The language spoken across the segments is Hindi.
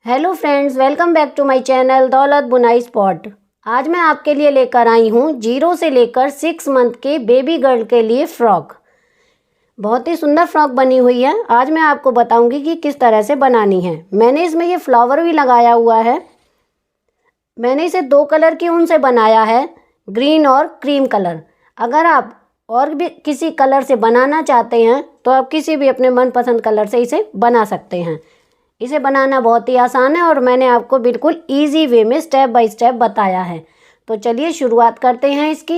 Hello friends, welcome back to my channel दौलत बुनाई स्पॉट। आज मैं आपके लिए लेकर आई हूँ 0 से लेकर 6 मंथ के बेबी गर्ल के लिए फ्रॉक। बहुत ही सुंदर फ्रॉक बनी हुई है। आज मैं आपको बताऊंगी कि किस तरह से बनानी है। मैंने इसमें ये फ्लावर भी लगाया हुआ है। मैंने इसे 2 कलर की ऊन से बनाया है, ग्रीन और क्रीम कलर। अगर आप और भी किसी कलर से बनाना चाहते हैं तो आप किसी भी अपने मनपसंद कलर से इसे बना सकते हैं। इसे बनाना बहुत ही आसान है और मैंने आपको बिल्कुल इजी वे में स्टेप बाय स्टेप बताया है। तो चलिए शुरुआत करते हैं इसकी।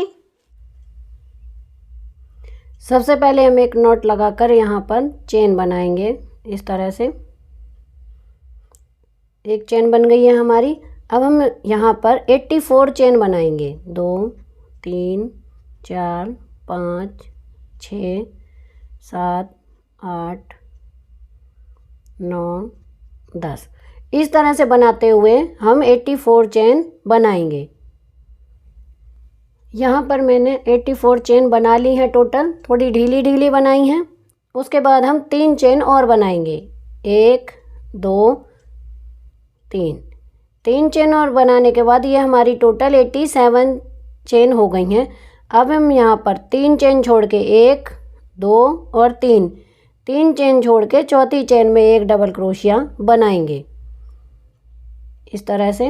सबसे पहले हम एक नॉट लगाकर यहाँ पर चेन बनाएंगे। इस तरह से एक चेन बन गई है हमारी। अब हम यहाँ पर 84 चेन बनाएंगे। 2 3 4 5 6 7 8 9 10 इस तरह से बनाते हुए हम 84 चेन बनाएंगे। यहाँ पर मैंने 84 चेन बना ली है टोटल। थोड़ी ढीली ढीली बनाई हैं। उसके बाद हम 3 चेन और बनाएंगे। 1 2 3 चेन और बनाने के बाद ये हमारी टोटल 87 चेन हो गई हैं। अब हम यहाँ पर 3 चेन छोड़ के 1 2 और 3 चेन छोड़ के चौथी चेन में एक डबल क्रोशिया बनाएंगे। इस तरह से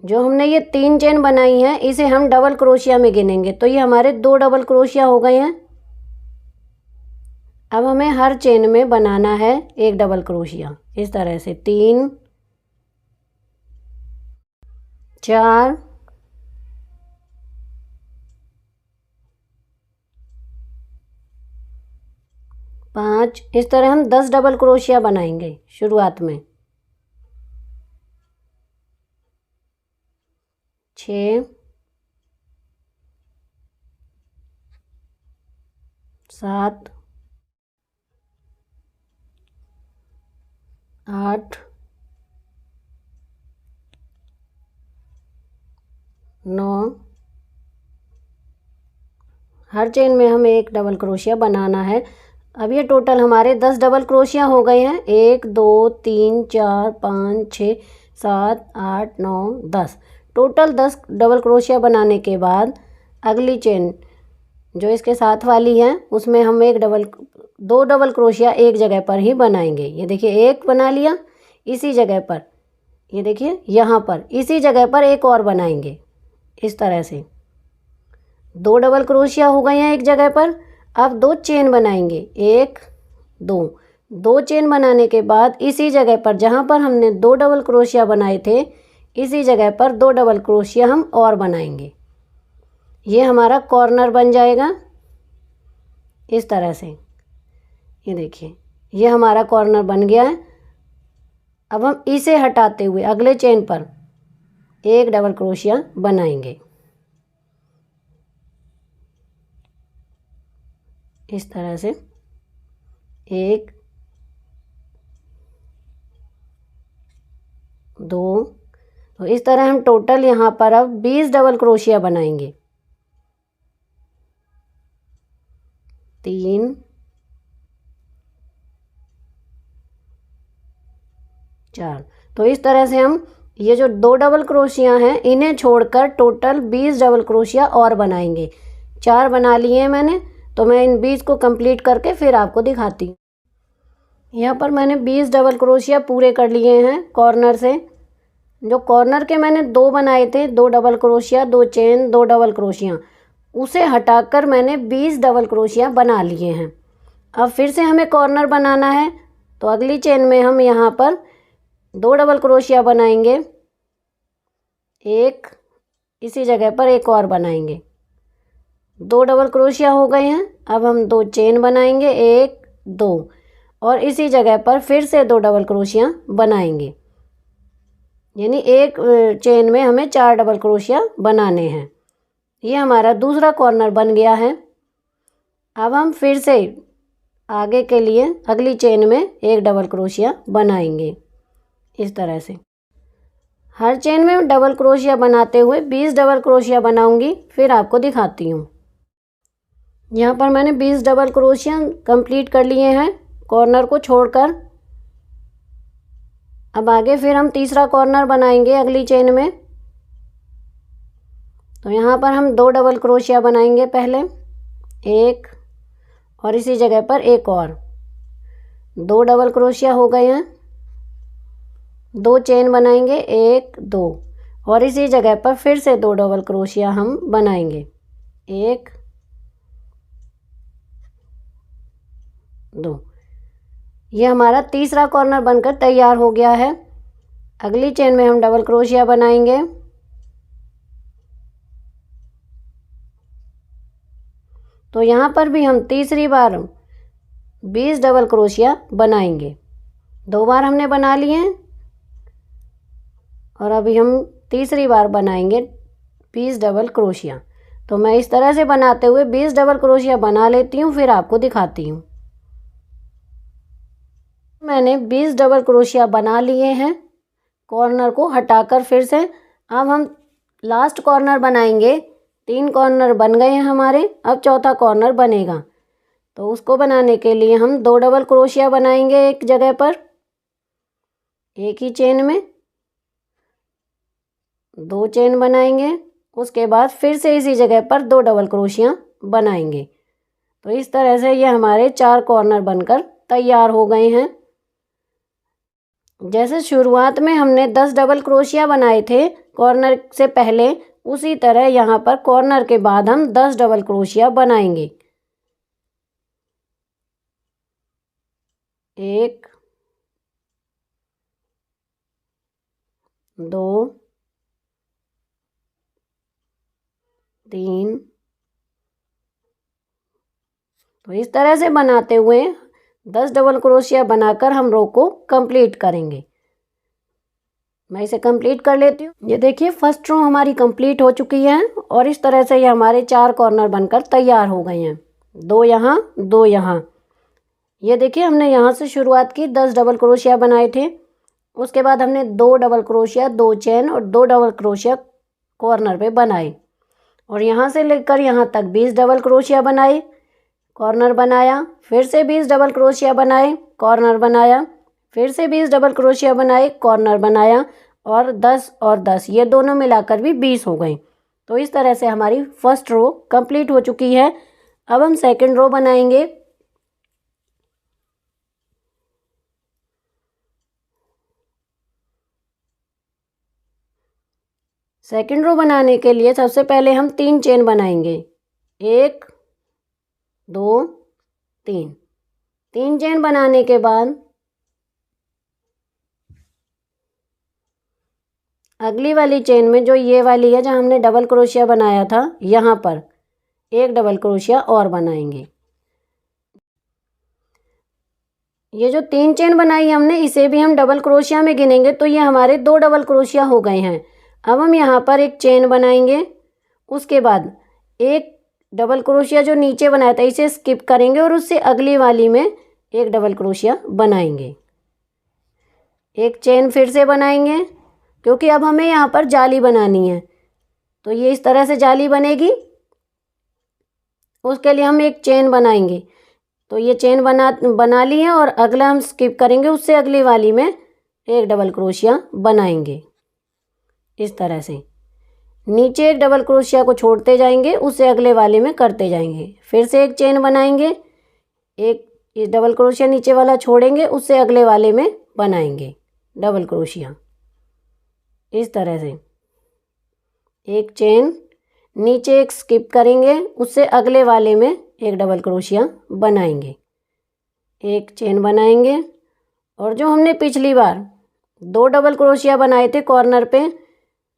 जो हमने ये 3 चेन बनाई हैं इसे हम डबल क्रोशिया में गिनेंगे, तो ये हमारे 2 डबल क्रोशिया हो गए हैं। अब हमें हर चेन में बनाना है एक डबल क्रोशिया। इस तरह से 3 4 5 इस तरह हम 10 डबल क्रोशिया बनाएंगे शुरुआत में। 6 7 8 9 हर चेन में हमें एक डबल क्रोशिया बनाना है। अब ये टोटल हमारे 10 डबल क्रोशिया हो गए हैं। 1 2 3 4 5 6 7 8 9 10 टोटल 10 डबल क्रोशिया बनाने के बाद अगली चेन जो इसके साथ वाली है उसमें हम 2 डबल क्रोशिया एक जगह पर ही बनाएंगे। ये देखिए एक बना लिया। इसी जगह पर ये देखिए यहाँ पर इसी जगह पर एक और बनाएंगे। इस तरह से 2 डबल क्रोशिया हो गए हैं एक जगह पर। अब 2 चेन बनाएंगे। 1 2 चेन बनाने के बाद इसी जगह पर जहाँ पर हमने 2 डबल क्रोशिया बनाए थे इसी जगह पर 2 डबल क्रोशिया हम और बनाएंगे। ये हमारा कॉर्नर बन जाएगा। इस तरह से ये देखिए ये हमारा कॉर्नर बन गया है। अब हम इसे हटाते हुए अगले चेन पर एक डबल क्रोशिया बनाएंगे। इस तरह से 1 2 तो इस तरह हम टोटल यहाँ पर अब 20 डबल क्रोशिया बनाएंगे। 3 4 तो इस तरह से हम ये जो 2 डबल क्रोशिया हैं इन्हें छोड़कर टोटल 20 डबल क्रोशिया और बनाएंगे। 4 बना लिए हैं मैंने, तो मैं इन 20 को कंप्लीट करके फिर आपको दिखाती हूँ। यहाँ पर मैंने 20 डबल क्रोशिया पूरे कर लिए हैं कॉर्नर से। जो कॉर्नर के मैंने 2 बनाए थे, 2 double crochet 2 chain 2 double crochet, उसे हटाकर मैंने 20 डबल क्रोशिया बना लिए हैं। अब फिर से हमें कॉर्नर बनाना है, तो अगली चेन में हम यहाँ पर 2 डबल क्रोशिया बनाएंगे। एक इसी जगह पर एक और बनाएंगे। 2 डबल क्रोशिया हो गए हैं। अब हम 2 चेन बनाएंगे। 1 2 और इसी जगह पर फिर से 2 डबल क्रोशिया बनाएंगे। यानी एक चेन में हमें 4 डबल क्रोशिया बनाने हैं। ये हमारा दूसरा कॉर्नर बन गया है। अब हम फिर से आगे के लिए अगली चेन में एक डबल क्रोशिया बनाएंगे। इस तरह से हर चेन में डबल क्रोशिया बनाते हुए 20 डबल क्रोशिया बनाऊंगी, फिर आपको दिखाती हूँ। यहाँ पर मैंने 20 डबल क्रोशिया कंप्लीट कर लिए हैं कॉर्नर को छोड़कर। अब आगे फिर हम तीसरा कॉर्नर बनाएंगे अगली चेन में। तो यहाँ पर हम 2 डबल क्रोशिया बनाएंगे पहले, एक और इसी जगह पर एक और 2 डबल क्रोशिया हो गए हैं। 2 चेन बनाएंगे, 1 2 और इसी जगह पर फिर से 2 डबल क्रोशिया हम बनाएंगे, 1 2। ये हमारा तीसरा कॉर्नर बनकर तैयार हो गया है। अगली चेन में हम डबल क्रोशिया बनाएंगे। तो यहाँ पर भी हम तीसरी बार 20 डबल क्रोशिया बनाएंगे। 2 बार हमने बना लिए हैं और अभी हम तीसरी बार बनाएंगे 20 डबल क्रोशिया। तो मैं इस तरह से बनाते हुए 20 डबल क्रोशिया बना लेती हूँ, फिर आपको दिखाती हूँ। मैंने 20 डबल क्रोशिया बना लिए हैं, कॉर्नर को हटाकर फिर से। अब हम लास्ट कॉर्नर बनाएंगे। 3 कॉर्नर बन गए हैं हमारे, अब चौथा कॉर्नर बनेगा। तो उसको बनाने के लिए हम 2 डबल क्रोशिया बनाएंगे एक जगह पर, एक ही चेन में 2 चेन बनाएंगे। उसके बाद फिर से इसी जगह पर 2 डबल क्रोशिया बनाएंगे। तो इस तरह से ये हमारे 4 कॉर्नर बनकर तैयार हो गए हैं। जैसे शुरुआत में हमने 10 डबल क्रोशिया बनाए थे कॉर्नर से पहले, उसी तरह यहाँ पर कॉर्नर के बाद हम 10 डबल क्रोशिया बनाएंगे। 1 2 3। तो इस तरह से बनाते हुए 10 डबल क्रोशिया बनाकर हम रो को कंप्लीट करेंगे। मैं इसे कंप्लीट कर लेती हूँ। ये देखिए फर्स्ट रो हमारी कंप्लीट हो चुकी है और इस तरह से ये हमारे 4 कॉर्नर बनकर तैयार हो गए हैं। 2 यहाँ 2 यहाँ। ये देखिए हमने यहाँ से शुरुआत की, 10 डबल क्रोशिया बनाए थे। उसके बाद हमने 2 डबल क्रोशिया, 2 चेन और 2 डबल क्रोशिया कॉर्नर पे बनाए और यहाँ से लेकर यहाँ तक 20 डबल क्रोशिया बनाए, कॉर्नर बनाया, फिर से 20 डबल क्रोशिया बनाए, कॉर्नर बनाया, फिर से 20 डबल क्रोशिया बनाए, कॉर्नर बनाया और 10 और 10 ये दोनों मिलाकर भी 20 हो गए। तो इस तरह से हमारी फर्स्ट रो कंप्लीट हो चुकी है। अब हम सेकंड रो बनाएंगे। सेकंड रो बनाने के लिए सबसे पहले हम 3 चेन बनाएंगे, 1 2 3। 3 चेन बनाने के बाद अगली वाली चेन में, जो ये वाली है जहाँ हमने डबल क्रोशिया बनाया था, यहाँ पर 1 डबल क्रोशिया और बनाएंगे। ये जो 3 चेन बनाई हमने, इसे भी हम डबल क्रोशिया में गिनेंगे तो ये हमारे 2 डबल क्रोशिया हो गए हैं। अब हम यहाँ पर एक चेन बनाएंगे, उसके बाद एक डबल क्रोशिया जो नीचे बनाया था इसे स्किप करेंगे और उससे अगली वाली में एक डबल क्रोशिया बनाएंगे। एक चेन फिर से बनाएंगे क्योंकि अब हमें यहाँ पर जाली बनानी है, तो ये इस तरह से जाली बनेगी। उसके लिए हम एक चेन बनाएंगे। तो ये चेन बना ली है और अगला हम स्किप करेंगे, उससे अगली वाली में एक डबल क्रोशिया बनाएंगे। इस तरह से नीचे एक डबल क्रोशिया को छोड़ते जाएंगे, उससे अगले वाले में करते जाएंगे। फिर से एक चेन बनाएंगे, एक डबल क्रोशिया नीचे वाला छोड़ेंगे, उससे अगले वाले में बनाएंगे डबल क्रोशिया। इस तरह से एक चेन, नीचे एक स्किप करेंगे, उससे अगले वाले में एक डबल क्रोशिया बनाएंगे। एक चेन बनाएंगे और जो हमने पिछली बार 2 डबल क्रोशिया बनाए थे कॉर्नर पे,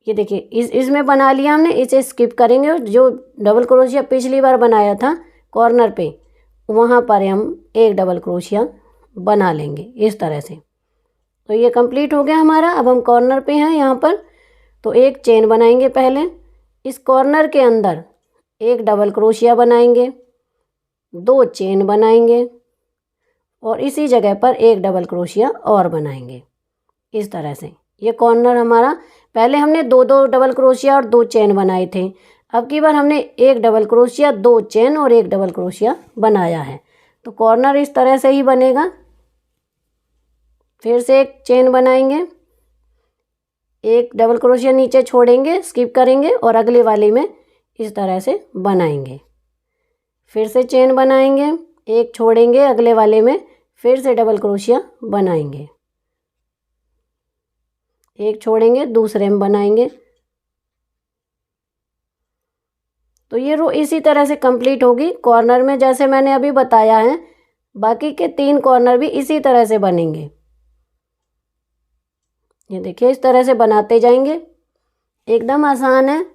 ये देखिए इसमें बना लिया हमने, इसे स्किप करेंगे और जो डबल क्रोशिया पिछली बार बनाया था कॉर्नर पे, वहाँ पर हम एक डबल क्रोशिया बना लेंगे इस तरह से। तो ये कंप्लीट हो गया हमारा। अब हम कॉर्नर पे हैं यहाँ पर, तो एक चेन बनाएंगे पहले, इस कॉर्नर के अंदर एक डबल क्रोशिया बनाएंगे, 2 चेन बनाएंगे और इसी जगह पर एक डबल क्रोशिया और बनाएंगे। इस तरह से ये कॉर्नर हमारा, पहले हमने 2 डबल क्रोशिया और 2 चेन बनाए थे, अब की बार हमने एक डबल क्रोशिया, 2 चेन और एक डबल क्रोशिया बनाया है। तो कॉर्नर इस तरह से ही बनेगा। फिर से एक चेन बनाएंगे, एक डबल क्रोशिया नीचे छोड़ेंगे, स्किप करेंगे और अगले वाले में इस तरह से बनाएंगे। फिर से चेन बनाएंगे, एक छोड़ेंगे, अगले वाले में फिर से डबल क्रोशिया बनाएंगे, एक छोड़ेंगे, दूसरे में बनाएंगे। तो ये रो इसी तरह से कंप्लीट होगी। कॉर्नर में जैसे मैंने अभी बताया है, बाकी के 3 कॉर्नर भी इसी तरह से बनेंगे। ये देखिए इस तरह से बनाते जाएंगे, एकदम आसान है।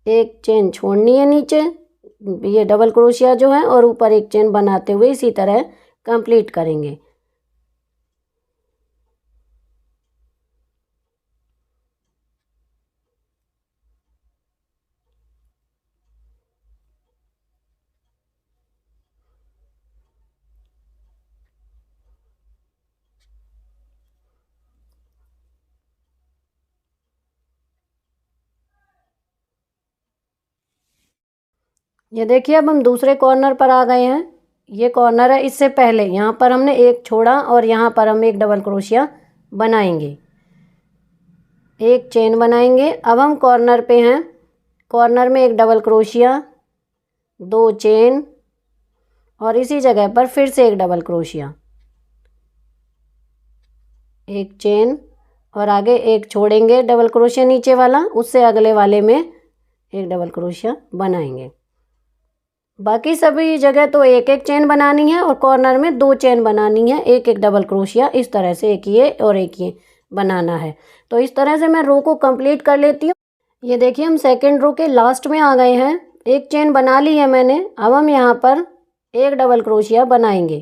एक चेन छोड़नी है नीचे, ये डबल क्रोशिया जो है, और ऊपर एक चेन बनाते हुए इसी तरह कंप्लीट करेंगे। ये देखिए अब हम दूसरे कॉर्नर पर आ गए हैं। ये कॉर्नर है, इससे पहले यहाँ पर हमने एक छोड़ा और यहाँ पर हम एक डबल क्रोशिया बनाएंगे, एक चेन बनाएंगे। अब हम कॉर्नर पे हैं, कॉर्नर में एक डबल क्रोशिया, 2 चेन और इसी जगह पर फिर से एक डबल क्रोशिया, एक चेन और आगे एक छोड़ेंगे डबल क्रोशिया नीचे वाला, उससे अगले वाले में एक डबल क्रोशिया बनाएंगे। बाकी सभी जगह तो एक एक चेन बनानी है और कॉर्नर में 2 चेन बनानी है, एक एक डबल क्रोशिया, इस तरह से एक ये और एक ये बनाना है। तो इस तरह से मैं रो को कंप्लीट कर लेती हूँ। ये देखिए हम सेकंड रो के लास्ट में आ गए हैं, एक चेन बना ली है मैंने। अब हम यहाँ पर एक डबल क्रोशिया बनाएंगे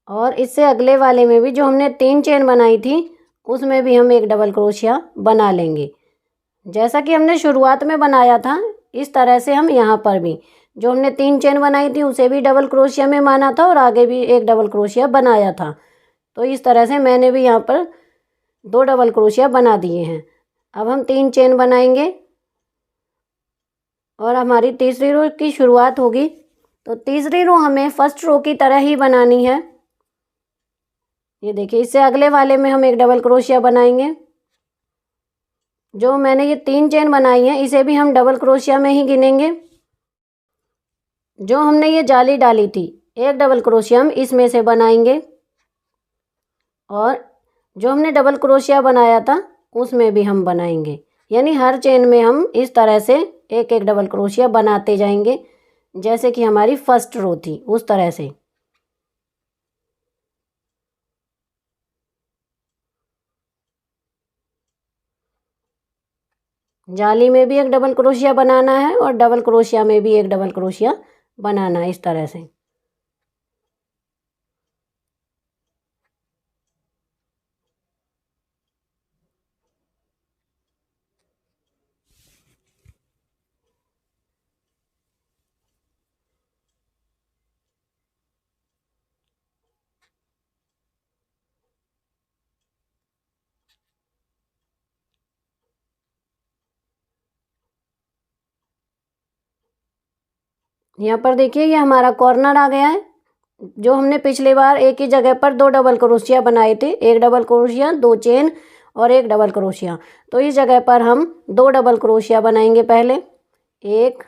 और इससे अगले वाले में भी जो हमने 3 चेन बनाई थी उसमें भी हम एक डबल क्रोशिया बना लेंगे, जैसा कि हमने शुरुआत में बनाया था। इस तरह से हम यहाँ पर भी जो हमने 3 चेन बनाई थी उसे भी डबल क्रोशिया में माना था और आगे भी एक डबल क्रोशिया बनाया था। तो इस तरह से मैंने भी यहाँ पर 2 डबल क्रोशिया बना दिए हैं। अब हम 3 चेन बनाएंगे और हमारी तीसरी रो की शुरुआत होगी। तो तीसरी रो हमें फर्स्ट रो की तरह ही बनानी है। ये देखिए इससे अगले वाले में हम एक डबल क्रोशिया बनाएंगे। जो मैंने ये 3 चेन बनाई है इसे भी हम डबल क्रोशिया में ही गिनेंगे। जो हमने ये जाली डाली थी, एक डबल क्रोशिया हम इसमें से बनाएंगे और जो हमने डबल क्रोशिया बनाया था उसमें भी हम बनाएंगे। यानी हर चेन में हम इस तरह से एक एक डबल क्रोशिया बनाते जाएंगे, जैसे कि हमारी फर्स्ट रो थी उस तरह से। जाली में भी एक डबल क्रोशिया बनाना है और डबल क्रोशिया में भी एक डबल क्रोशिया बनाना है, इस तरह से। यहाँ पर देखिए ये हमारा कॉर्नर आ गया है। जो हमने पिछली बार एक ही जगह पर 2 डबल क्रोशिया बनाए थे, एक डबल क्रोशिया, 2 चेन और एक डबल क्रोशिया, तो इस जगह पर हम 2 डबल क्रोशिया बनाएंगे पहले, 1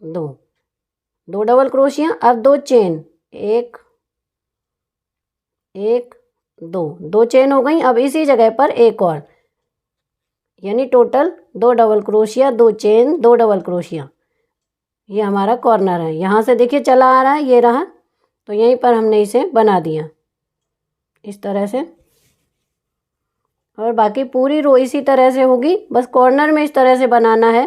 2 2 डबल क्रोशिया, अब 2 चेन, 1 1 2 2 चेन हो गई। अब इसी जगह पर एक और, यानी total 2 double crochet, 2 chain, 2 double crochet. ये हमारा कॉर्नर है, यहाँ से देखिए चला आ रहा है, ये रहा। तो यहीं पर हमने इसे बना दिया इस तरह से, और बाकी पूरी रो इसी तरह से होगी, बस कॉर्नर में इस तरह से बनाना है।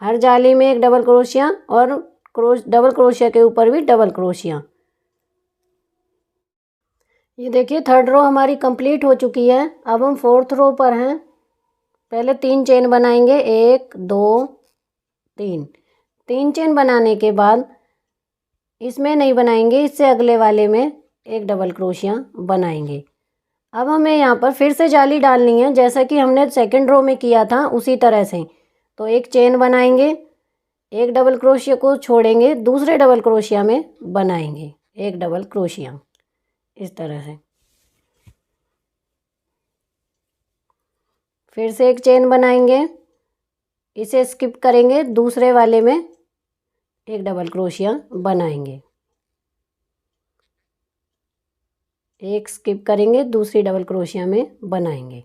हर जाली में एक डबल क्रोशिया और डबल क्रोशिया के ऊपर भी डबल क्रोशिया। ये देखिए थर्ड रो हमारी कंप्लीट हो चुकी है। अब हम फोर्थ रो पर हैं। पहले 3 चेन बनाएंगे, 1 2 3। 3 चेन बनाने के बाद इसमें नहीं बनाएंगे, इससे अगले वाले में एक डबल क्रोशिया बनाएंगे। अब हमें यहाँ पर फिर से जाली डालनी है, जैसा कि हमने सेकंड रो में किया था उसी तरह से। तो एक चेन बनाएंगे, एक डबल क्रोशिया को छोड़ेंगे, दूसरे डबल क्रोशिया में बनाएंगे एक डबल क्रोशिया, इस तरह से। फिर से एक चेन बनाएंगे, इसे स्किप करेंगे, दूसरे वाले में एक डबल क्रोशिया बनाएंगे, एक स्किप करेंगे, दूसरी डबल क्रोशिया में बनाएंगे।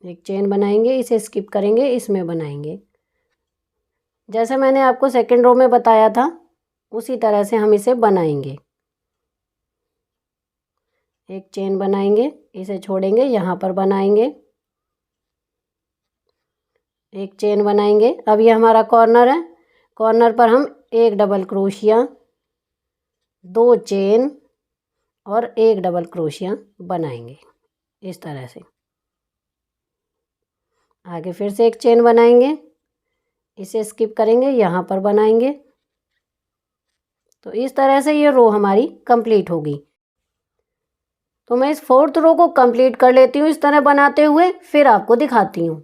एक चेन बनाएंगे, इसे स्किप करेंगे, इसमें बनाएंगे। जैसे मैंने आपको सेकंड रो में बताया था उसी तरह से हम इसे बनाएंगे। एक चेन बनाएंगे, इसे छोड़ेंगे, यहाँ पर बनाएंगे, एक चेन बनाएंगे। अब ये हमारा कॉर्नर है, कॉर्नर पर हम एक डबल क्रोशिया, दो चेन और एक डबल क्रोशिया बनाएंगे, इस तरह से। आगे फिर से एक चेन बनाएंगे, इसे स्किप करेंगे, यहाँ पर बनाएंगे। तो इस तरह से ये रो हमारी कंप्लीट होगी। तो मैं इस फोर्थ रो को कंप्लीट कर लेती हूँ इस तरह बनाते हुए, फिर आपको दिखाती हूँ।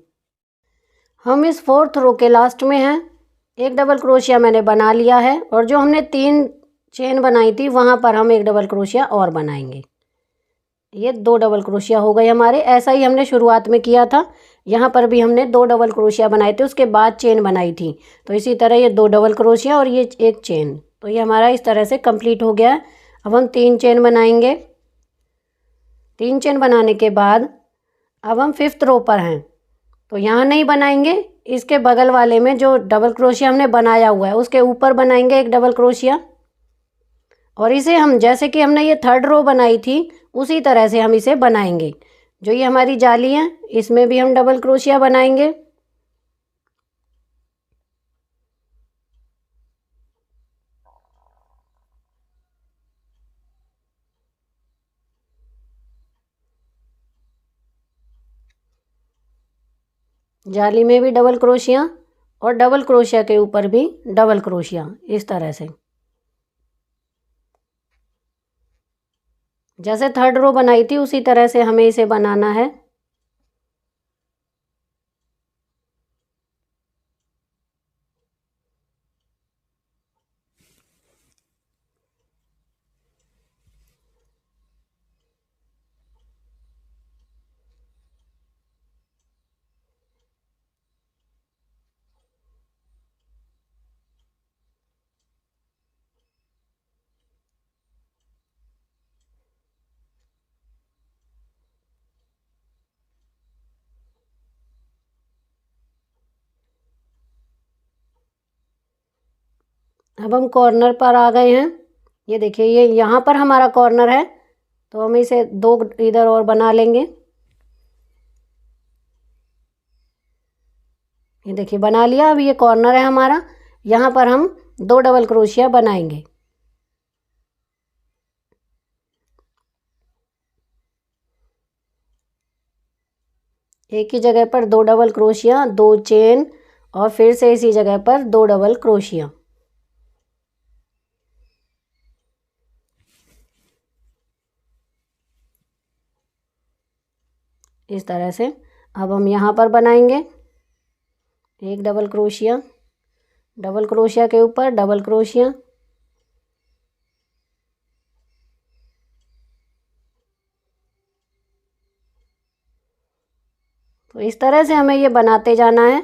हम इस फोर्थ रो के लास्ट में हैं, एक डबल क्रोशिया मैंने बना लिया है और जो हमने 3 चेन बनाई थी वहाँ पर हम एक डबल क्रोशिया और बनाएंगे। ये 2 डबल क्रोशिया हो गए हमारे। ऐसा ही हमने शुरुआत में किया था, यहाँ पर भी हमने 2 डबल क्रोशिया बनाए थे, उसके बाद चेन बनाई थी। तो इसी तरह ये 2 डबल क्रोशिया और ये एक चेन, तो ये हमारा इस तरह से कंप्लीट हो गया है। अब हम 3 चेन बनाएंगे। 3 चेन बनाने के बाद अब हम 5th रो पर हैं, तो यहाँ नहीं बनाएंगे, इसके बगल वाले में जो डबल क्रोशिया हमने बनाया हुआ है उसके ऊपर बनाएंगे एक डबल क्रोशिया। और इसे हम, जैसे कि हमने ये 3rd रो बनाई थी उसी तरह से हम इसे बनाएंगे। जो ये हमारी जाली है इसमें भी हम डबल क्रोशिया बनाएंगे। जाली में भी डबल क्रोशिया और डबल क्रोशिया के ऊपर भी डबल क्रोशिया, इस तरह से। जैसे 3rd रो बनाई थी उसी तरह से हमें इसे बनाना है। अब हम कॉर्नर पर आ गए हैं। ये देखिए, ये यहाँ पर हमारा कॉर्नर है, तो हम इसे 2 इधर और बना लेंगे। ये देखिए बना लिया। अब ये कॉर्नर है हमारा, यहाँ पर हम 2 डबल क्रोशिया बनाएंगे। एक ही जगह पर 2 डबल क्रोशिया, 2 चेन और फिर से इसी जगह पर 2 डबल क्रोशिया। इस तरह से अब हम यहाँ पर बनाएंगे एक डबल क्रोशिया, डबल क्रोशिया के ऊपर डबल क्रोशिया। तो इस तरह से हमें ये बनाते जाना है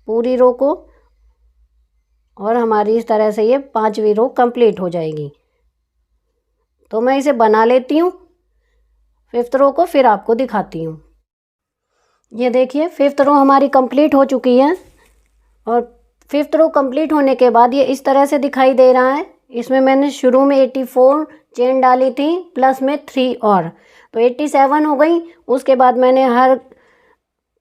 पूरी रो को, और हमारी इस तरह से ये 5वीं रो कंप्लीट हो जाएगी। तो मैं इसे बना लेती हूँ 5th रो को, फिर आपको दिखाती हूँ। ये देखिए 5th रो हमारी कंप्लीट हो चुकी है, और 5th रो कंप्लीट होने के बाद ये इस तरह से दिखाई दे रहा है। इसमें मैंने शुरू में 84 चेन डाली थी, प्लस में 3 और, तो 87 हो गई। उसके बाद मैंने हर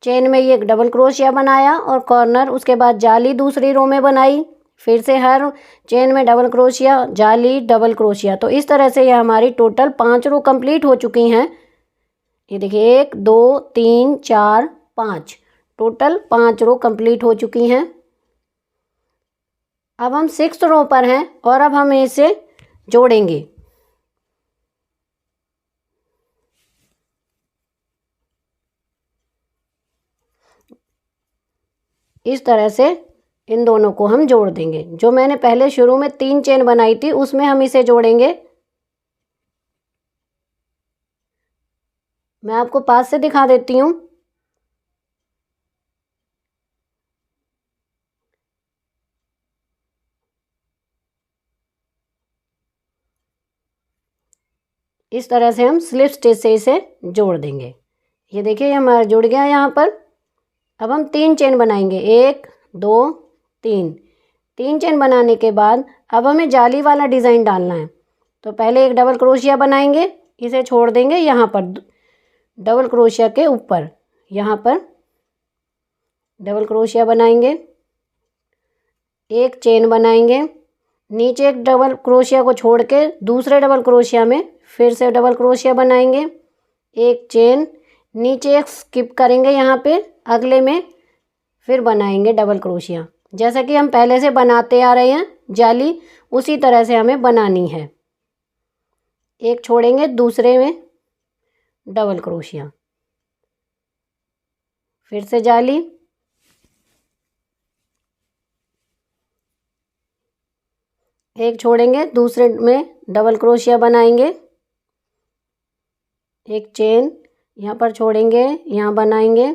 चेन में ये डबल क्रोशिया बनाया और कॉर्नर, उसके बाद जाली दूसरी रो में बनाई, फिर से हर चेन में डबल क्रोशिया, जाली, डबल क्रोशिया। तो इस तरह से ये हमारी टोटल 5 रो कंप्लीट हो चुकी हैं। ये देखिए 1 2 3 4 5, टोटल 5 रो कंप्लीट हो चुकी हैं। अब हम 6th रो पर हैं और अब हमें इसे जोड़ेंगे। इस तरह से इन दोनों को हम जोड़ देंगे। जो मैंने पहले शुरू में 3 चेन बनाई थी उसमें हम इसे जोड़ेंगे। मैं आपको पास से दिखा देती हूँ। इस तरह से हम स्लिप स्टिच से इसे जोड़ देंगे। ये देखिए, ये हमारा जुड़ गया यहाँ पर। अब हम 3 चेन बनाएंगे, 1 2 3। 3 चेन बनाने के बाद अब हमें जाली वाला डिज़ाइन डालना है। तो पहले एक डबल क्रोशिया बनाएंगे, इसे छोड़ देंगे यहाँ पर डबल क्रोशिया के ऊपर। यहाँ पर डबल क्रोशिया बनाएंगे, एक चेन बनाएंगे, नीचे एक डबल क्रोशिया को छोड़ के दूसरे डबल क्रोशिया में फिर से डबल क्रोशिया बनाएंगे, एक चेन, नीचे एक स्किप करेंगे यहाँ पे, अगले में फिर बनाएंगे डबल क्रोशिया। जैसा कि हम पहले से बनाते आ रहे हैं जाली, उसी तरह से हमें बनानी है। एक छोड़ेंगे, दूसरे में डबल क्रोशिया, फिर से जाली, एक छोड़ेंगे, दूसरे में डबल क्रोशिया बनाएंगे, एक चेन यहाँ पर छोड़ेंगे, यहाँ बनाएंगे,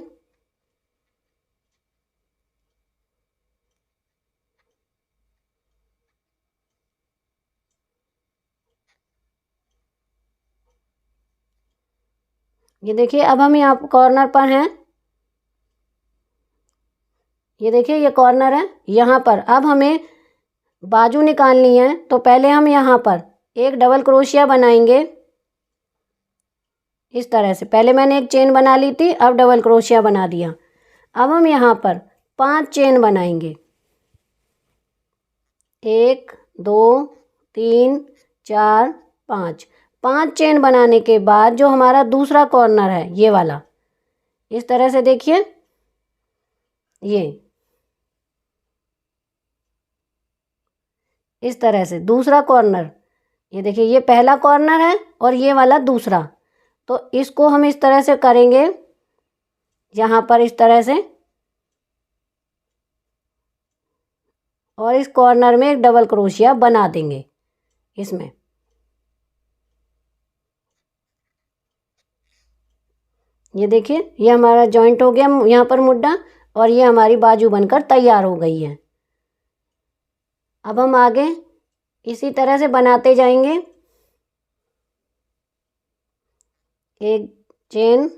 ये देखिए अब हम यहाँ कॉर्नर पर हैं। ये देखिए ये कॉर्नर है, यहाँ पर अब हमें बाजू निकालनी है। तो पहले हम यहाँ पर एक डबल क्रोशिया बनाएंगे इस तरह से। पहले मैंने एक चेन बना ली थी, अब डबल क्रोशिया बना दिया। अब हम यहाँ पर 5 चेन बनाएंगे, 1 2 3 4 5। 5 चेन बनाने के बाद जो हमारा दूसरा कॉर्नर है ये वाला, इस तरह से देखिए, ये इस तरह से दूसरा कॉर्नर, ये देखिए ये पहला कॉर्नर है और ये वाला दूसरा। तो इसको हम इस तरह से करेंगे, यहाँ पर इस तरह से, और इस कॉर्नर में एक डबल क्रोशिया बना देंगे इसमें। ये देखिए ये हमारा जॉइंट हो गया यहाँ पर मुड्ढा, और ये हमारी बाजू बनकर तैयार हो गई है। अब हम आगे इसी तरह से बनाते जाएंगे। एक चेन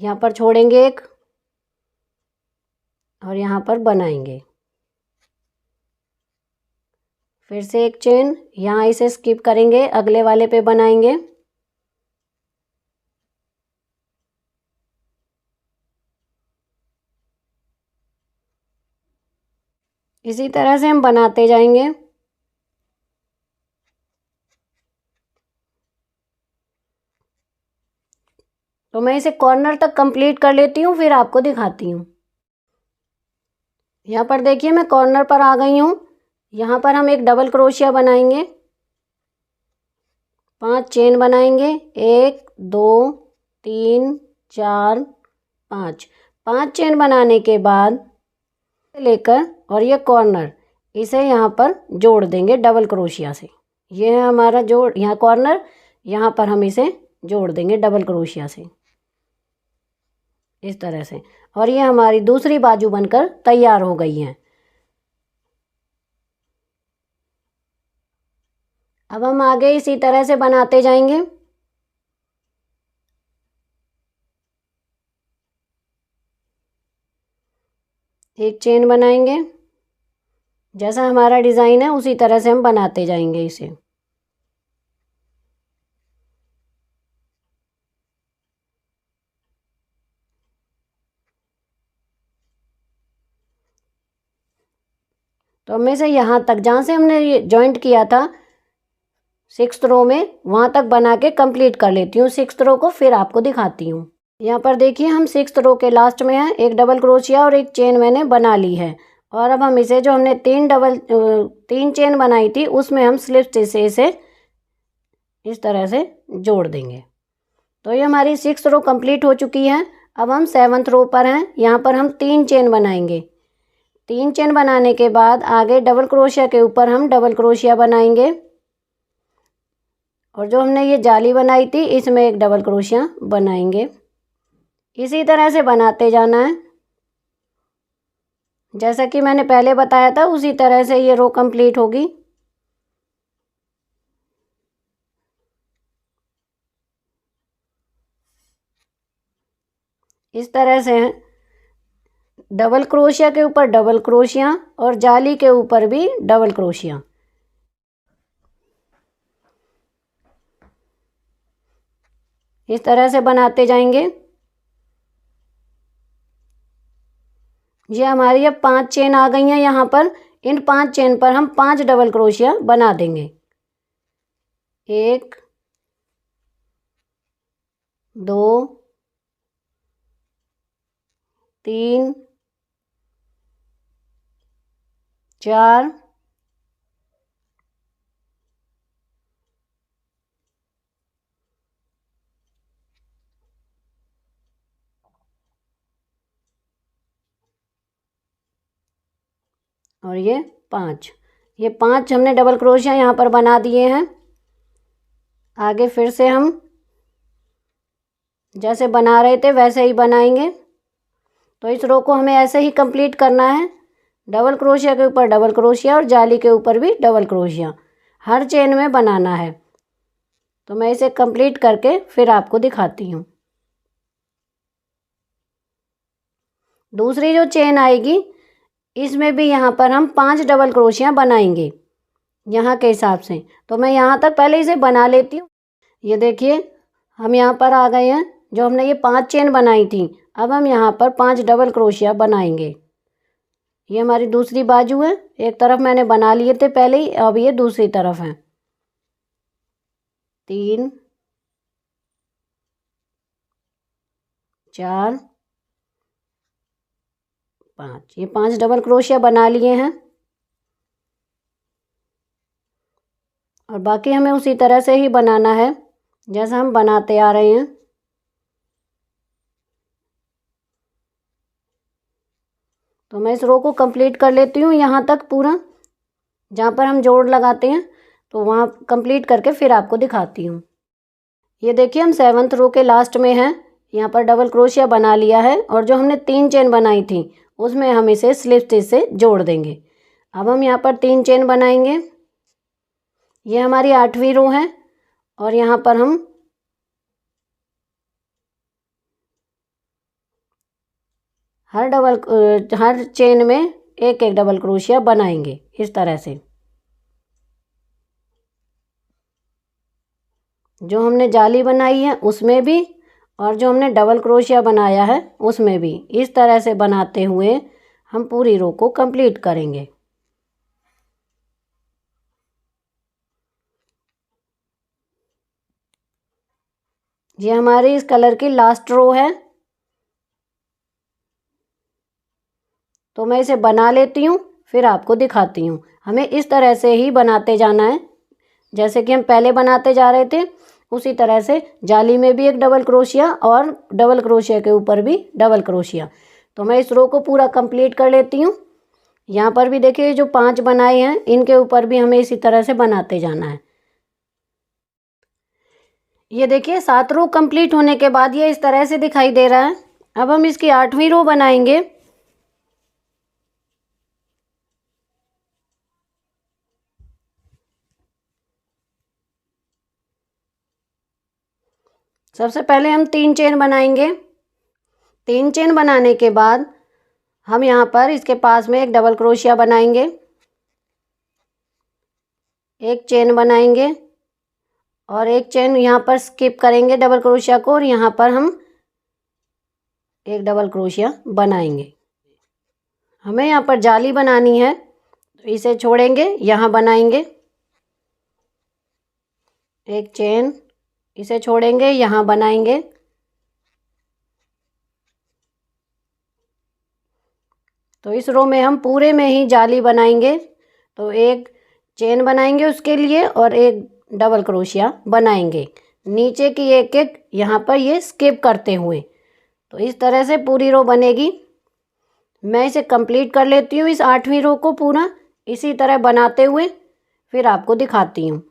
यहाँ पर छोड़ेंगे एक, और यहाँ पर बनाएंगे, फिर से एक चेन, यहाँ इसे स्किप करेंगे, अगले वाले पे बनाएंगे, इसी तरह से हम बनाते जाएंगे। तो मैं इसे कॉर्नर तक कंप्लीट कर लेती हूँ, फिर आपको दिखाती हूँ। यहाँ पर देखिए मैं कॉर्नर पर आ गई हूँ। यहाँ पर हम एक डबल क्रोशिया बनाएंगे, 5 चेन बनाएंगे, 1 2 3 4 5। 5 चेन बनाने के बाद लेकर और ये कॉर्नर, इसे यहाँ पर जोड़ देंगे डबल क्रोशिया से। ये है हमारा जोड़, यहाँ कॉर्नर, यहाँ पर हम इसे जोड़ देंगे डबल क्रोशिया से इस तरह से, और ये हमारी दूसरी बाजू बनकर तैयार हो गई है। अब हम आगे इसी तरह से बनाते जाएंगे। एक चेन बनाएंगे, जैसा हमारा डिज़ाइन है उसी तरह से हम बनाते जाएंगे इसे। तो हमें से यहाँ तक, जहाँ से हमने ये जॉइंट किया था 6th रो में, वहाँ तक बना के कंप्लीट कर लेती हूँ 6th रो को, फिर आपको दिखाती हूँ। यहाँ पर देखिए हम 6th रो के लास्ट में हैं। एक डबल क्रोशिया और एक चेन मैंने बना ली है, और अब हम इसे जो हमने तीन चेन बनाई थी उसमें हम स्लिप स्टिच से इसे इस तरह से जोड़ देंगे। तो ये हमारी 6th रो कंप्लीट हो चुकी है। अब हम 7th रो पर हैं। यहाँ पर हम 3 चेन बनाएंगे। 3 चेन बनाने के बाद आगे डबल क्रोशिया के ऊपर हम डबल क्रोशिया बनाएंगे और जो हमने ये जाली बनाई थी इसमें एक डबल क्रोशिया बनाएंगे। इसी तरह से बनाते जाना है, जैसा कि मैंने पहले बताया था उसी तरह से ये रो कंप्लीट होगी। इस तरह से डबल क्रोशिया के ऊपर डबल क्रोशिया और जाली के ऊपर भी डबल क्रोशिया। इस तरह से बनाते जाएंगे। ये हमारी अब 5 चेन आ गई हैं यहाँ पर। इन 5 चेन पर हम 5 डबल क्रोशिया बना देंगे। 1 2 3 4 और ये 5। ये 5 हमने डबल क्रोशिया यहाँ पर बना दिए हैं। आगे फिर से हम जैसे बना रहे थे वैसे ही बनाएंगे। तो इस रो को हमें ऐसे ही कंप्लीट करना है। डबल क्रोशिया के ऊपर डबल क्रोशिया और जाली के ऊपर भी डबल क्रोशिया हर चेन में बनाना है। तो मैं इसे कंप्लीट करके फिर आपको दिखाती हूँ। दूसरी जो चेन आएगी इसमें भी यहाँ पर हम 5 डबल क्रोशिया बनाएंगे यहाँ के हिसाब से। तो मैं यहाँ तक पहले इसे बना लेती हूँ। ये देखिए हम यहाँ पर आ गए हैं। जो हमने ये 5 चेन बनाई थी अब हम यहाँ पर 5 डबल क्रोशिया बनाएंगे। ये हमारी दूसरी बाजू है। एक तरफ मैंने बना लिए थे पहले ही, अब ये दूसरी तरफ है। 3 4 5। ये 5 डबल क्रोशिया बना लिए हैं और बाकी हमें उसी तरह से ही बनाना है जैसा हम बनाते आ रहे हैं। तो मैं इस रो को कंप्लीट कर लेती हूँ यहाँ तक पूरा, जहाँ पर हम जोड़ लगाते हैं तो वहाँ कंप्लीट करके फिर आपको दिखाती हूँ। ये देखिए हम 7th रो के लास्ट में हैं। यहाँ पर डबल क्रोशिया बना लिया है और जो हमने 3 चेन बनाई थी उसमें हम इसे स्लिप स्टिच से जोड़ देंगे। अब हम यहाँ पर 3 चेन बनाएंगे। ये हमारी 8वीं रो है और यहाँ पर हम हर चेन में एक एक डबल क्रोशिया बनाएंगे इस तरह से। जो हमने जाली बनाई है उसमें भी और जो हमने डबल क्रोशिया बनाया है उसमें भी इस तरह से बनाते हुए हम पूरी रो को कंप्लीट करेंगे। ये हमारी इस कलर की लास्ट रो है। तो मैं इसे बना लेती हूँ फिर आपको दिखाती हूँ। हमें इस तरह से ही बनाते जाना है जैसे कि हम पहले बनाते जा रहे थे उसी तरह से। जाली में भी एक डबल क्रोशिया और डबल क्रोशिया के ऊपर भी डबल क्रोशिया। तो मैं इस रो को पूरा कंप्लीट कर लेती हूँ। यहाँ पर भी देखिए जो 5 बनाए हैं इनके ऊपर भी हमें इसी तरह से बनाते जाना है। ये देखिए 7 रो कंप्लीट होने के बाद ये इस तरह से दिखाई दे रहा है। अब हम इसकी 8वीं रो बनाएंगे। सबसे पहले हम 3 चेन बनाएंगे। 3 चेन बनाने के बाद हम यहाँ पर इसके पास में एक डबल क्रोशिया बनाएंगे, एक चेन बनाएंगे और एक चेन यहाँ पर स्किप करेंगे डबल क्रोशिया को और यहाँ पर हम एक डबल क्रोशिया बनाएंगे। हमें यहाँ पर जाली बनानी है तो इसे छोड़ेंगे, यहाँ बनाएंगे एक चेन, इसे छोड़ेंगे, यहाँ बनाएंगे तो इस रो में हम पूरे में ही जाली बनाएंगे। तो एक चेन बनाएंगे उसके लिए और एक डबल क्रोशिया बनाएंगे नीचे की एक एक यहाँ पर ये स्किप करते हुए। तो इस तरह से पूरी रो बनेगी। मैं इसे कंप्लीट कर लेती हूँ इस 8वीं रो को पूरा इसी तरह बनाते हुए, फिर आपको दिखाती हूँ।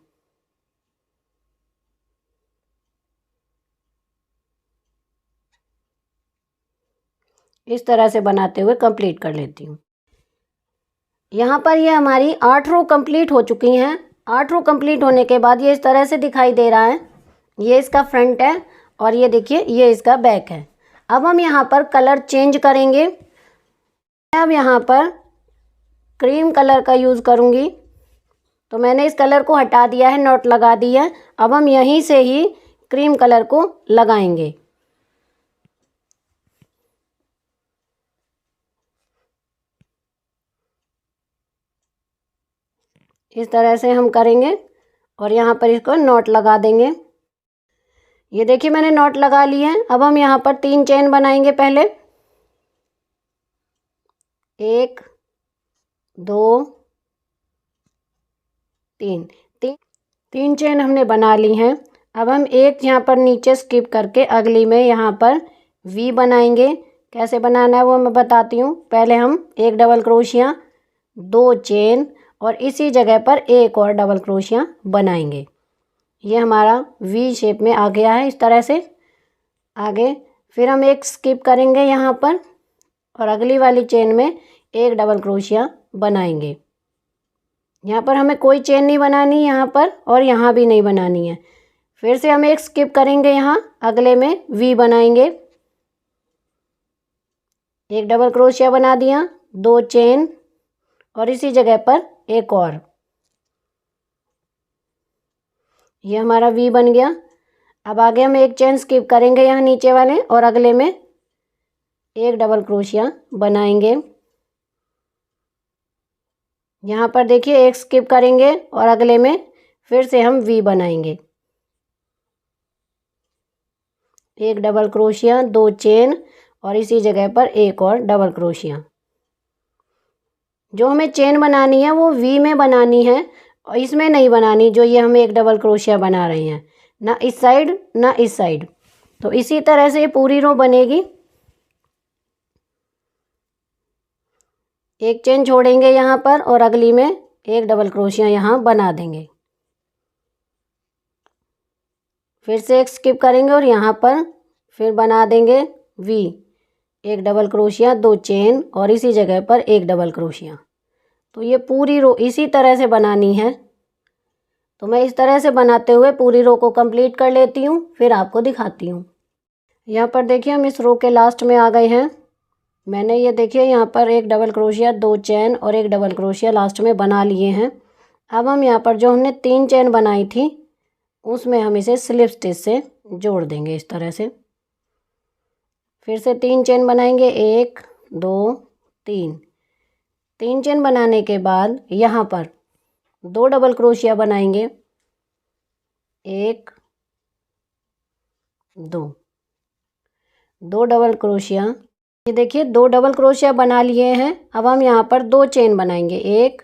इस तरह से बनाते हुए कंप्लीट कर लेती हूँ। यहाँ पर ये हमारी 8 रो कंप्लीट हो चुकी हैं। 8 रो कंप्लीट होने के बाद ये इस तरह से दिखाई दे रहा है। ये इसका फ्रंट है और ये देखिए ये इसका बैक है। अब हम यहाँ पर कलर चेंज करेंगे। अब यहाँ पर क्रीम कलर का यूज़ करूँगी। तो मैंने इस कलर को हटा दिया है, नॉट लगा दी है। अब हम यहीं से ही क्रीम कलर को लगाएंगे। इस तरह से हम करेंगे और यहाँ पर इसको नॉट लगा देंगे। ये देखिए मैंने नॉट लगा ली है। अब हम यहाँ पर 3 चेन बनाएंगे पहले। 1 2 3 3 चेन हमने बना ली हैं। अब हम एक यहाँ पर नीचे स्किप करके अगली में यहाँ पर वी बनाएंगे। कैसे बनाना है वो मैं बताती हूँ। पहले हम एक डबल क्रोशिया, 2 चेन और इसी जगह पर एक और डबल क्रोशिया बनाएंगे। ये हमारा वी शेप में आ गया है इस तरह से आगे। फिर हम एक स्किप करेंगे यहाँ पर और अगली वाली चेन में एक डबल क्रोशिया बनाएंगे। यहाँ पर हमें कोई चेन नहीं बनानी यहाँ पर और यहाँ भी नहीं बनानी है। फिर से हम एक स्किप करेंगे, यहाँ अगले में वी बनाएंगे। एक डबल क्रोशिया बना दिया, 2 चेन और इसी जगह पर एक और। ये हमारा वी बन गया। अब आगे हम एक चेन स्किप करेंगे यहाँ नीचे वाले और अगले में एक डबल क्रोशिया बनाएंगे। यहाँ पर देखिए एक स्किप करेंगे और अगले में फिर से हम वी बनाएंगे। एक डबल क्रोशिया, 2 चेन और इसी जगह पर एक और डबल क्रोशिया। जो हमें चेन बनानी है वो वी में बनानी है और इसमें नहीं बनानी जो ये हम एक डबल क्रोशिया बना रहे हैं, ना इस साइड ना इस साइड। तो इसी तरह से ये पूरी रो बनेगी। एक चेन छोड़ेंगे यहाँ पर और अगली में एक डबल क्रोशिया यहाँ बना देंगे। फिर से एक स्किप करेंगे और यहाँ पर फिर बना देंगे वी। एक डबल क्रोशिया, 2 चेन और इसी जगह पर एक डबल क्रोशिया। तो ये पूरी रो इसी तरह से बनानी है। तो मैं इस तरह से बनाते हुए पूरी रो को कंप्लीट कर लेती हूँ, फिर आपको दिखाती हूँ। यहाँ पर देखिए हम इस रो के लास्ट में आ गए हैं। मैंने ये देखिए यहाँ पर एक डबल क्रोशिया, 2 चेन और एक डबल क्रोशिया लास्ट में बना लिए हैं। अब हम यहाँ पर जो हमने 3 चेन बनाई थी उसमें हम इसे स्लिप स्टिच से जोड़ देंगे इस तरह से। फिर से 3 चेन बनाएंगे, 1 2 3। 3 चेन बनाने के बाद यहाँ पर 2 डबल क्रोशिया बनाएंगे, 1 2 डबल क्रोशिया। ये देखिए 2 डबल क्रोशिया बना लिए हैं। अब हम यहाँ पर 2 चेन बनाएंगे, 1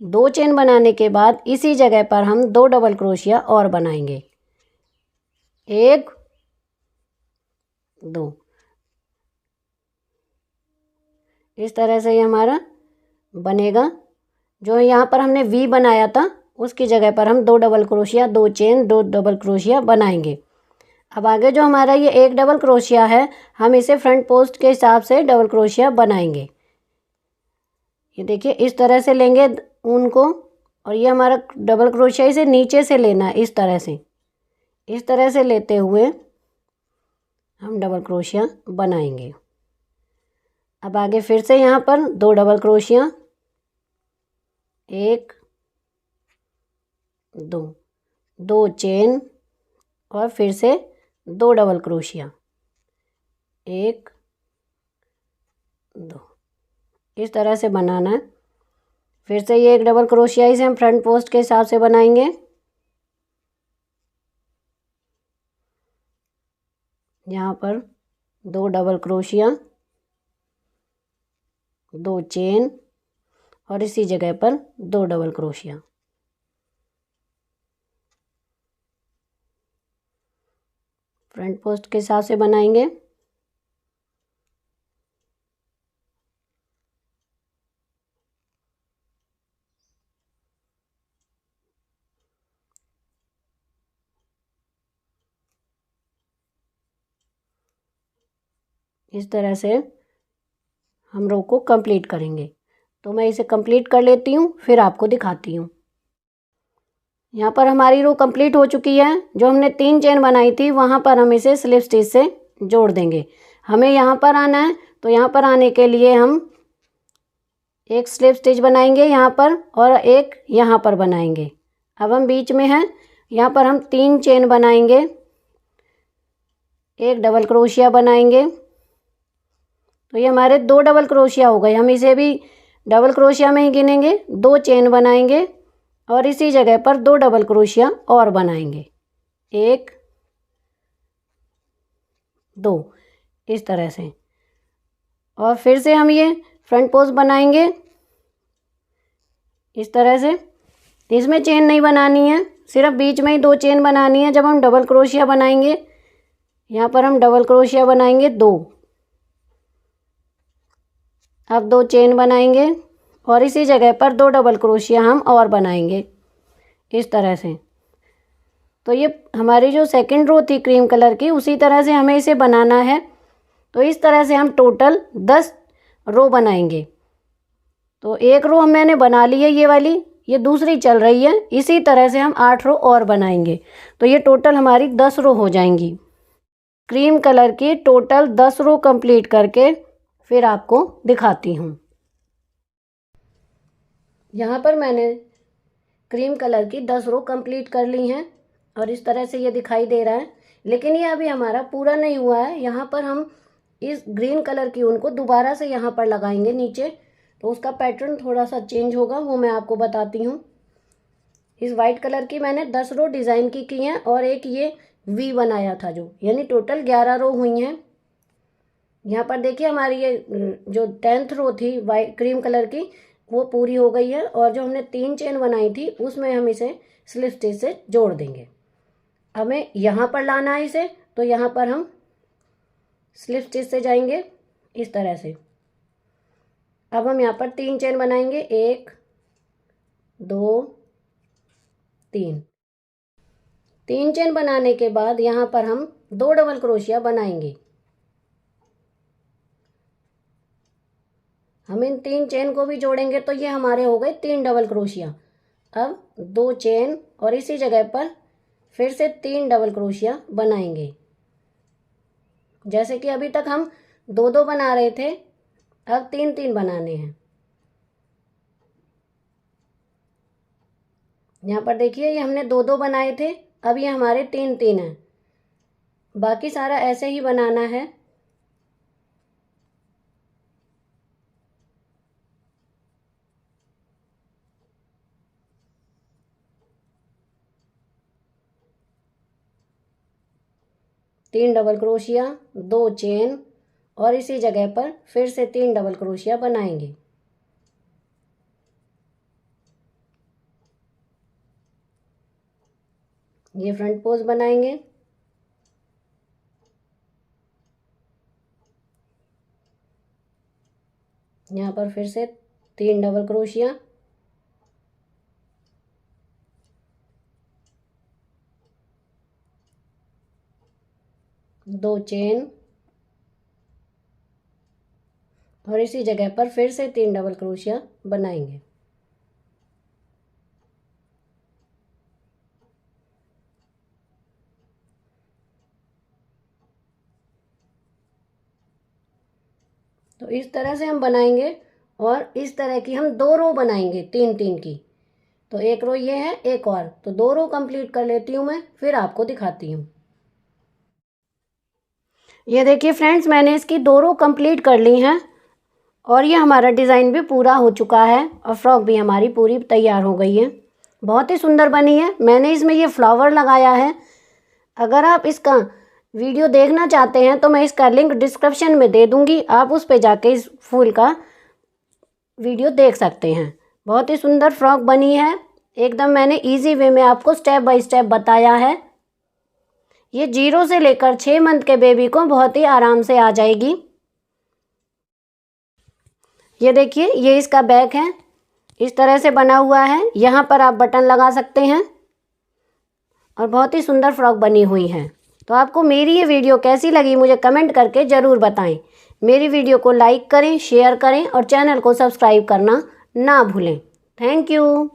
2 चेन बनाने के बाद इसी जगह पर हम 2 डबल क्रोशिया और बनाएंगे, 1 2। इस तरह से ये हमारा बनेगा। जो यहाँ पर हमने वी बनाया था उसकी जगह पर हम 2 double crochet, 2 chain, 2 double crochet बनाएंगे। अब आगे जो हमारा ये एक डबल क्रोशिया है हम इसे फ्रंट पोस्ट के हिसाब से डबल क्रोशिया बनाएंगे। ये देखिए इस तरह से लेंगे ऊन को और ये हमारा डबल क्रोशिया इसे नीचे से लेना है इस तरह से लेते हुए हम डबल क्रोशिया बनाएंगे। अब आगे फिर से यहाँ पर 2 डबल क्रोशिया, 1 2 चेन और फिर से 2 डबल क्रोशिया, 1 2। इस तरह से बनाना है। फिर से ये एक डबल क्रोशिया इसे हम फ्रंट पोस्ट के हिसाब से बनाएंगे। यहाँ पर 2 डबल क्रोशिया, 2 चेन और इसी जगह पर 2 डबल क्रोशिया। फ्रंट पोस्ट के हिसाब से बनाएंगे। इस तरह से हम रो को कंप्लीट करेंगे। तो मैं इसे कंप्लीट कर लेती हूँ, फिर आपको दिखाती हूँ। यहाँ पर हमारी रो कंप्लीट हो चुकी है। जो हमने 3 चेन बनाई थी वहाँ पर हम इसे स्लिप स्टिच से जोड़ देंगे। हमें यहाँ पर आना है, तो यहाँ पर आने के लिए हम एक स्लिप स्टिच बनाएंगे यहाँ पर और एक यहाँ पर बनाएंगे। अब हम बीच में हैं, यहाँ पर हम 3 चेन बनाएंगे, एक डबल क्रोशिया बनाएंगे। तो ये हमारे 2 डबल क्रोशिया हो गए। हम इसे भी डबल क्रोशिया में ही गिनेंगे। 2 चेन बनाएंगे और इसी जगह पर 2 डबल क्रोशिया और बनाएंगे, 1 2 इस तरह से। और फिर से हम ये फ्रंट पोस्ट बनाएंगे इस तरह से। इसमें चेन नहीं बनानी है, सिर्फ बीच में ही 2 चेन बनानी है। जब हम डबल क्रोशिया बनाएंगे, यहाँ पर हम डबल क्रोशिया बनाएंगे 2। अब 2 चेन बनाएंगे और इसी जगह पर 2 डबल क्रोशिया हम और बनाएंगे इस तरह से। तो ये हमारी जो सेकंड रो थी क्रीम कलर की, उसी तरह से हमें इसे बनाना है। तो इस तरह से हम टोटल 10 रो बनाएंगे। तो एक रो मैंने बना ली है ये वाली, ये दूसरी चल रही है। इसी तरह से हम 8 रो और बनाएंगे। तो ये टोटल हमारी 10 रो हो जाएंगी। क्रीम कलर की टोटल 10 रो कंप्लीट करके फिर आपको दिखाती हूँ। यहाँ पर मैंने क्रीम कलर की 10 रो कंप्लीट कर ली हैं और इस तरह से ये दिखाई दे रहा है। लेकिन ये अभी हमारा पूरा नहीं हुआ है। यहाँ पर हम इस ग्रीन कलर की ऊन को दोबारा से यहाँ पर लगाएंगे नीचे, तो उसका पैटर्न थोड़ा सा चेंज होगा, वो मैं आपको बताती हूँ। इस वाइट कलर की मैंने 10 रो डिज़ाइन की हैं और एक ये वी बनाया था जो, यानी टोटल 11 रो हुई हैं। यहाँ पर देखिए हमारी ये जो 10th रो थी वाइट क्रीम कलर की, वो पूरी हो गई है। और जो हमने 3 चेन बनाई थी उसमें हम इसे स्लिप स्टिच से जोड़ देंगे। हमें यहाँ पर लाना है इसे, तो यहाँ पर हम स्लिप स्टिच से जाएंगे इस तरह से। अब हम यहाँ पर 3 चेन बनाएंगे, 1 2 3। 3 चेन बनाने के बाद यहाँ पर हम 2 डबल क्रोशिया बनाएंगे। हम इन 3 चेन को भी जोड़ेंगे तो ये हमारे हो गए 3 डबल क्रोशिया। अब 2 चेन और इसी जगह पर फिर से 3 डबल क्रोशिया बनाएंगे। जैसे कि अभी तक हम 2-2 बना रहे थे, अब 3-3 बनाने हैं। यहाँ पर देखिए ये हमने 2-2 बनाए थे, अब ये हमारे 3-3 हैं। बाकी सारा ऐसे ही बनाना है। तीन डबल क्रोशिया, 2 चेन और इसी जगह पर फिर से 3 डबल क्रोशिया बनाएंगे। ये फ्रंट पोस्ट बनाएंगे। यहाँ पर फिर से 3 डबल क्रोशिया, दो चेन और इसी जगह पर फिर से 3 डबल क्रोशिया बनाएंगे। तो इस तरह से हम बनाएंगे और इस तरह की हम 2 रो बनाएंगे 3-3 की। तो एक रो ये है, एक और, तो 2 रो कंप्लीट कर लेती हूँ मैं, फिर आपको दिखाती हूँ। ये देखिए फ्रेंड्स, मैंने इसकी 2 रो कंप्लीट कर ली हैं और ये हमारा डिज़ाइन भी पूरा हो चुका है और फ्रॉक भी हमारी पूरी तैयार हो गई है। बहुत ही सुंदर बनी है। मैंने इसमें ये फ्लावर लगाया है। अगर आप इसका वीडियो देखना चाहते हैं तो मैं इसका लिंक डिस्क्रिप्शन में दे दूँगी, आप उस पर जाके इस फूल का वीडियो देख सकते हैं। बहुत ही सुंदर फ्रॉक बनी है, एकदम मैंने इजी वे में आपको स्टेप बाय स्टेप बताया है। ये 0 से लेकर 6 मंथ के बेबी को बहुत ही आराम से आ जाएगी। ये देखिए, ये इसका बैक है, इस तरह से बना हुआ है। यहाँ पर आप बटन लगा सकते हैं और बहुत ही सुंदर फ्रॉक बनी हुई है। तो आपको मेरी ये वीडियो कैसी लगी मुझे कमेंट करके ज़रूर बताएं। मेरी वीडियो को लाइक करें, शेयर करें और चैनल को सब्सक्राइब करना ना भूलें। Thank you.